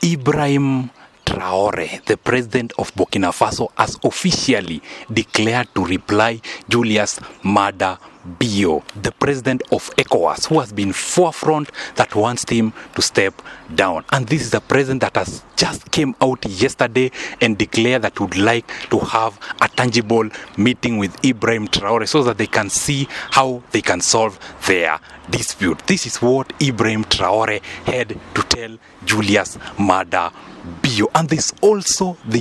Ibrahim Traore, the president of Burkina Faso, has officially declared to reply Julius Maada Bio, the president of ECOWAS, who has been forefront that wants him to step down. And this is a president that has just came out yesterday and declared that would like to have a tangible meeting with Ibrahim Traore so that they can see how they can solve their dispute. This is what Ibrahim Traore had to tell Julius Maada Bio. And there's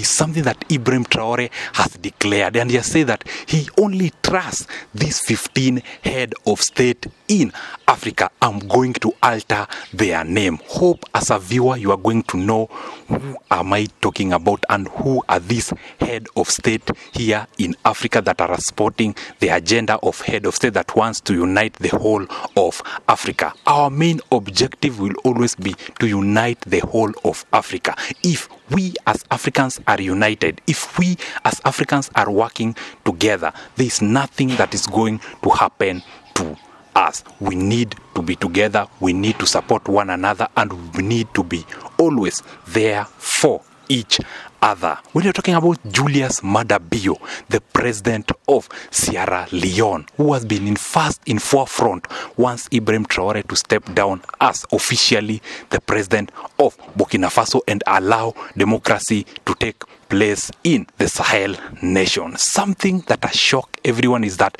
something that Ibrahim Traore has declared, and he has said that he only trusts these 15 head of state in Africa. I'm going to alter their name. Hope as a viewer you are going to know who am I talking about and who are these head of state here in Africa that are supporting the agenda of head of state that wants to unite the whole of Africa. Our main objective will always be to unite the whole of Africa. If we as Africans are united, if we as Africans are working together, there is nothing that is going to happen to us. We need to be together, we need to support one another, and we need to be always there for each other. When you're talking about Julius Maada Bio, the president of Sierra Leone, who has been in forefront wants Ibrahim Traore to step down as officially the president of Burkina Faso and allow democracy to take place in the Sahel nation. Something that has shocked everyone is that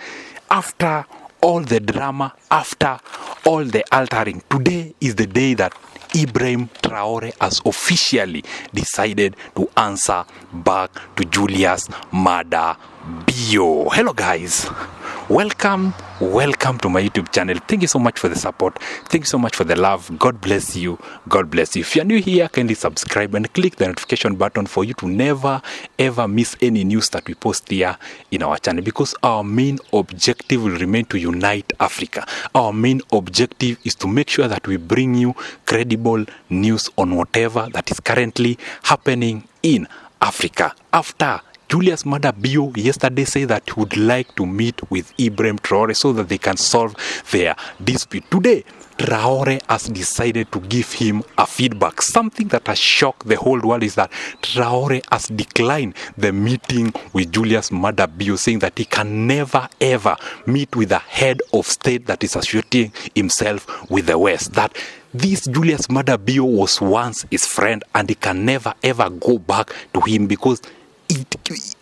after all the drama, after all the altering, today is the day that Ibrahim Traore has officially decided to answer back to Julius Maada Bio. Hello guys, welcome to my YouTube channel. Thank you so much for the support, thank you so much for the love. God bless you, God bless you. If you're new here, kindly subscribe and click the notification button for you to never ever miss any news that we post here in our channel, because our main objective will remain to unite Africa. Our main objective is to make sure that we bring you credible news on whatever that is currently happening in Africa. After Julius Maada Bio yesterday said that he would like to meet with Ibrahim Traore so that they can solve their dispute. Today, Traore has decided to give him a feedback. Something that has shocked the whole world is that Traore has declined the meeting with Julius Maada Bio, saying that he can never ever meet with a head of state that is associating himself with the West. That this Julius Maada Bio was once his friend and he can never ever go back to him because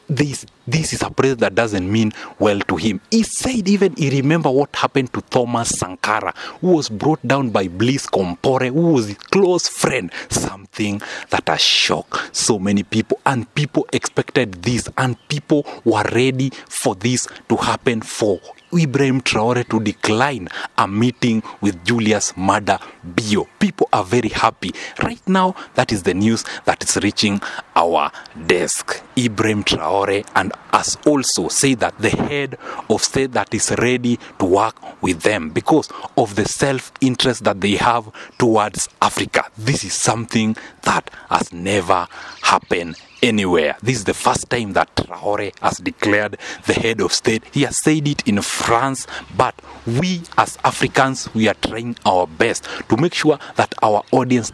this is a president that doesn't mean well to him. He said even he remember what happened to Thomas Sankara, who was brought down by Blaise Compaoré, who was his close friend. Something that has shocked so many people, and people expected this, and people were ready for this to happen, for Ibrahim Traore to decline a meeting with Julius Maada Bio. People are very happy. Right now, that is the news that is reaching our desk. Ibrahim Traore and us also say that the head of state that is ready to work with them because of the self-interest that they have towards Africa. This is something that has never happened anywhere. This is the first time that Traore has declared the head of state. He has said it in France, but we as Africans, we are trying our best to make sure that our audience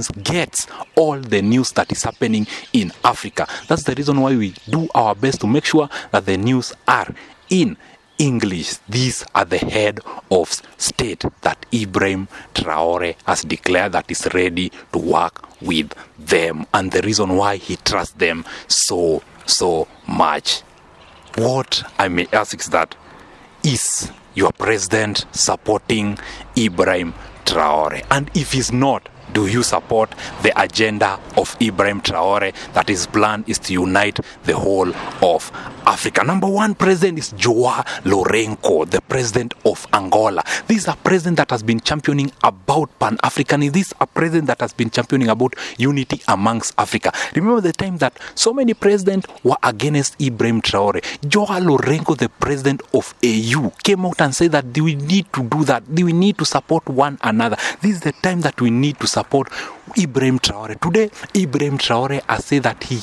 gets all the news that is happening in Africa. That's the reason why we do our best to make sure that the news are in English. These are the head of state that Ibrahim Traore has declared that is ready to work with them, and the reason why he trusts them so much. What I may ask is that, is your president supporting Ibrahim Traore? And if he's not, do you support the agenda of Ibrahim Traore that his plan is to unite the whole of Africa? Number one president is Joao Lourenço, the president of Angola. This is a president that has been championing about Pan-Africanism. This is a president that has been championing about unity amongst Africa. Remember the time that so many presidents were against Ibrahim Traore. Joao Lourenço, the president of AU, came out and said that we need to do that. We need to support one another. This is the time that we need to support Ibrahim Traore. Today, Ibrahim Traore has said that he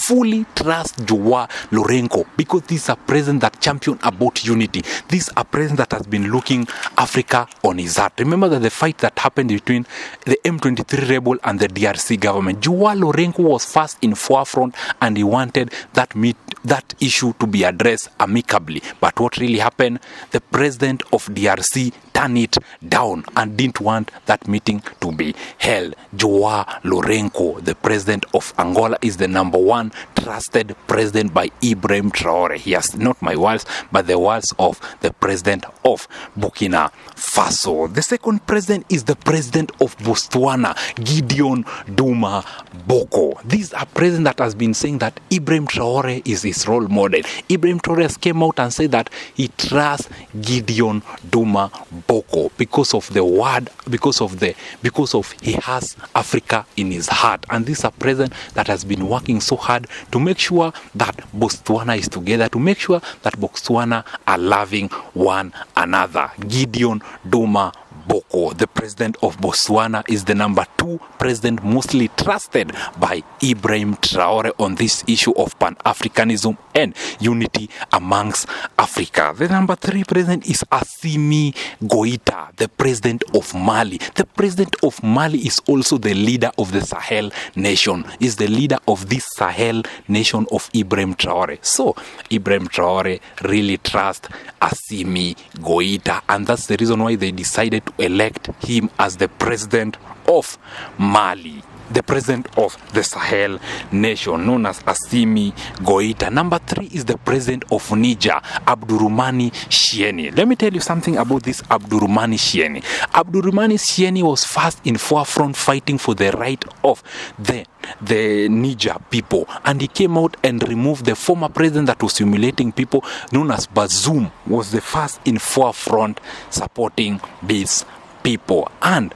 fully trust Joao Lourenco because this is a president that championed about unity. This is a president that has been looking Africa on his heart. Remember that the fight that happened between the M23 rebel and the DRC government, Joao Lourenco was first in forefront and he wanted that issue to be addressed amicably. But what really happened? The president of DRC turned it down and didn't want that meeting to be held. Joao Lourenco, the president of Angola, is the number one trusted president by Ibrahim Traore. He has not my words, but the words of the president of Burkina Faso. The second president is the president of Botswana, Gideon Duma Boko. This is a president that has been saying that Ibrahim Traore is his role model. Ibrahim Traore has came out and said that he trusts Gideon Duma Boko because of the word, because of he has Africa in his heart. And this is a president that has been working so hard to make sure that Botswana is together, to make sure that Botswana are loving one another. Gideon Duma Boko, the president of Botswana, is the number two president mostly trusted by Ibrahim Traore on this issue of Pan-Africanism and unity amongst Africa. The number three president is Assimi Goïta, the president of Mali. The president of Mali is also the leader of the Sahel nation, is the leader of this Sahel nation of Ibrahim Traore. So Ibrahim Traore really trusts Assimi Goïta, and that's the reason why they decided to elect him as the president of Mali, the president of the Sahel nation, known as Assimi Goïta. Number three is the president of Niger, Abdurrahmane Chiani. Let me tell you something about this Abdurrahmane Chiani. Abdurrahmane Chiani was first in forefront fighting for the right of the Niger people, and he came out and removed the former president that was humiliating people, known as Bazoum, was the first in forefront supporting these people. And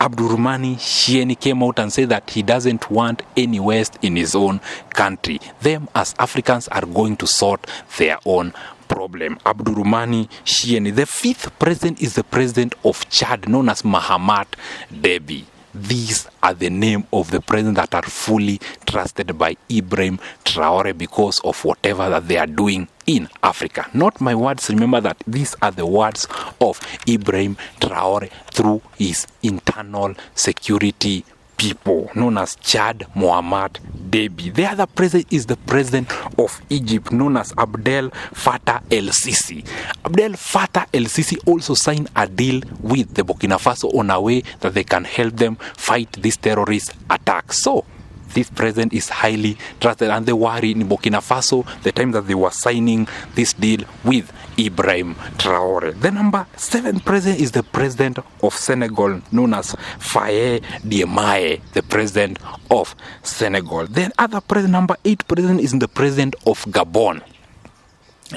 Abdurrahmane Chiani came out and said that he doesn't want any West in his own country. Them as Africans are going to sort their own problem. Abdurrahmane Chiani. The fifth president is the president of Chad, known as Mahamat Deby. These are the name of the president that are fully trusted by Ibrahim Traore because of whatever that they are doing in Africa. Not my words. Remember that these are the words of Ibrahim Traore through his internal security people, known as Chad Mohamed Deby. The other president is the president of Egypt, known as Abdel Fattah el-Sisi. Abdel Fattah el-Sisi also signed a deal with the Burkina Faso on a way that they can help them fight this terrorist attack. So this president is highly trusted, and they were in Burkina Faso the time that they were signing this deal with Ibrahim Traore. The number 7 president is the president of Senegal, known as Faye Diemaye, the president of Senegal. The other president, number 8 president, is the president of Gabon.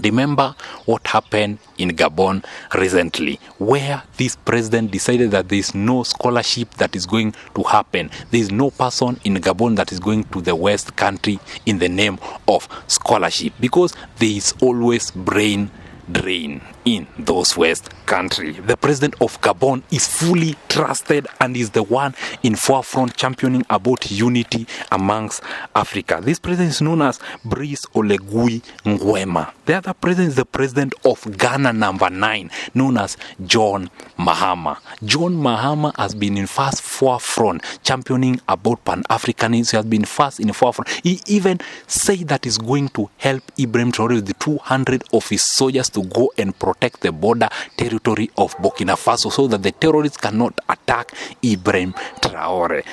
Remember what happened in Gabon recently, where this president decided that there is no scholarship that is going to happen. There is no person in Gabon that is going to the West country in the name of scholarship, because there is always brain drain in those West country. The president of Gabon is fully trusted and is the one in forefront championing about unity amongst Africa. This president is known as Brice Oligui Nguema. The other president is the president of Ghana, number 9, known as John Mahama. John Mahama has been in first forefront championing about Pan-Africanism. He has been first in forefront. He even said that he's going to help Ibrahim Traore with the 200 of his soldiers to go and protect the border territory of Burkina Faso so that the terrorists cannot attack Ibrahim Traore,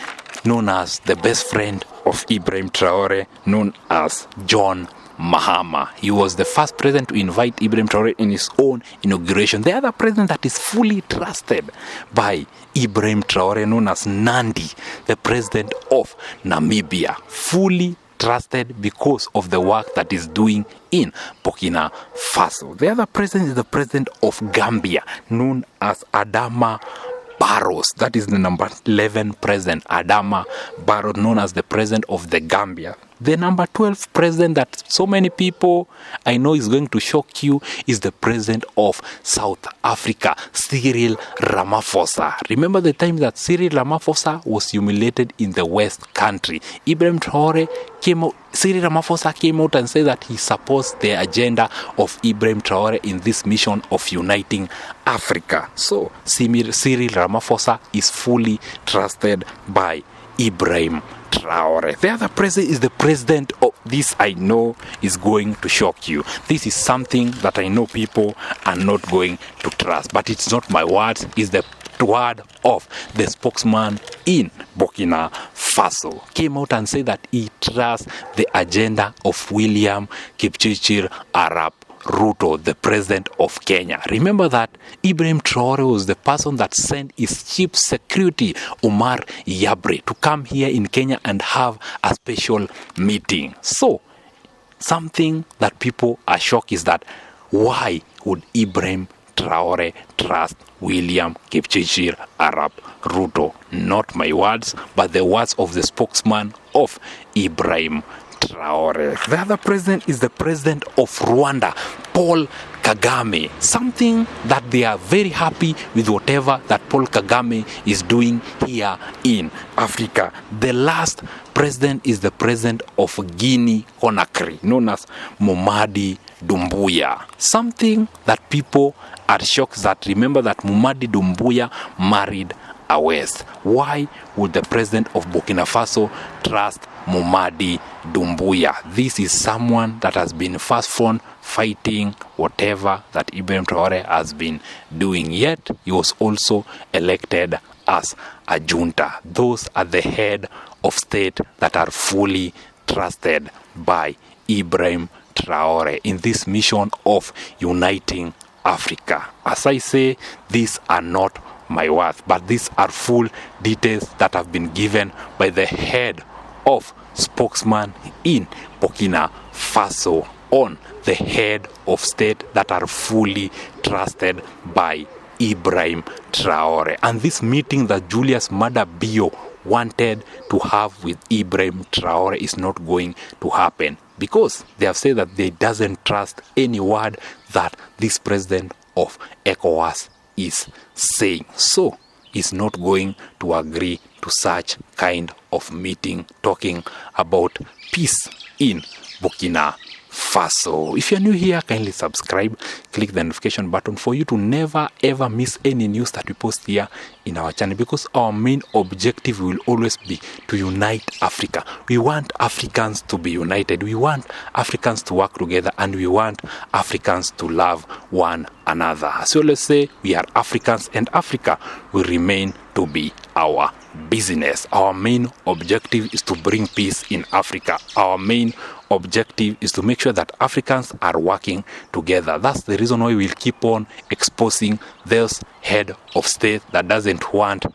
known as the best friend of Ibrahim Traore, known as John Mahama. He was the first president to invite Ibrahim Traore in his own inauguration. The other president that is fully trusted by Ibrahim Traore, known as Nandi, the president of Namibia, fully trusted because of the work that is doing in Burkina Faso. The other president is the president of Gambia, known as Adama Barrows. That is the number 11 president, Adama Barrows, known as the president of the Gambia. The number 12 president that so many people I know is going to shock you is the president of South Africa, Cyril Ramaphosa. Remember the time that Cyril Ramaphosa was humiliated in the West country? Ibrahim Traore Cyril Ramaphosa came out and said that he supports the agenda of Ibrahim Traore in this mission of uniting Africa. So Cyril Ramaphosa is fully trusted by Ibrahim Traore. The other president is the president of this. I know is going to shock you. This is something that I know people are not going to trust, but it's not my words, it's the word of the spokesman in Burkina Faso. Came out and said that he trusts the agenda of William Kipchirchir Arap Ruto, the president of Kenya. Remember that Ibrahim Traore was the person that sent his chief security, Omar Yabre, to come here in Kenya and have a special meeting. So, something that people are shocked is that why would Ibrahim Traore trust William Kipchirchir Arap Ruto? Not my words, but the words of the spokesman of Ibrahim Traore. The other president is the president of Rwanda, Paul Kagame. Something that they are very happy with whatever that Paul Kagame is doing here in Africa. The last president is the president of Guinea Conakry, known as Mamadi Doumbouya. Something that people are shocked that, remember that Mamadi Doumbouya married a West. Why would the president of Burkina Faso trust Mamadi Doumbouya? This is someone that has been fast phone fighting whatever that Ibrahim Traore has been doing. Yet he was also elected as a junta. Those are the head of state that are fully trusted by Ibrahim Traore in this mission of uniting Africa. As I say, these are not my words, but these are full details that have been given by the head of spokesman in Burkina Faso on the head of state that are fully trusted by Ibrahim Traore. And this meeting that Julius Maada Bio wanted to have with Ibrahim Traore is not going to happen, because they have said that they doesn't trust any word that this president of ECOWAS is saying. So is not going to agree to such kind of meeting talking about peace in Burkina Faso. If you're new here, kindly subscribe, click the notification button for you to never ever miss any news that we post here in our channel, because our main objective will always be to unite Africa. We want Africans to be united, we want Africans to work together, and we want Africans to love one another. So let's say we are Africans, and Africa will remain to be our business. Our main objective is to bring peace in Africa. Our main objective is to make sure that Africans are working together. That's the reason why we'll keep on exposing those head of state that doesn't want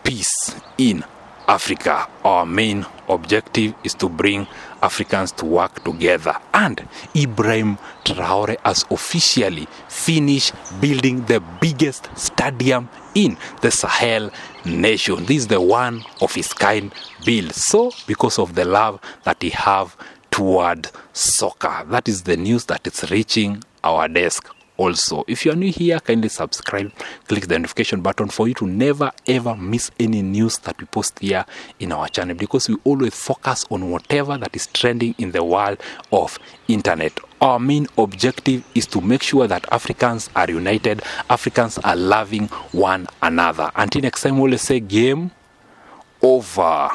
peace in Africa. Our main objective is to bring Africans to work together. And Ibrahim Traore has officially finished building the biggest stadium in the Sahel nation. This is the one of his kind build. So because of the love that he have toward soccer, that is the news that is reaching our desk. Also, if you are new here, kindly subscribe, click the notification button for you to never ever miss any news that we post here in our channel, because we always focus on whatever that is trending in the world of internet. Our main objective is to make sure that Africans are united, Africans are loving one another. Until next time, we'll say game over.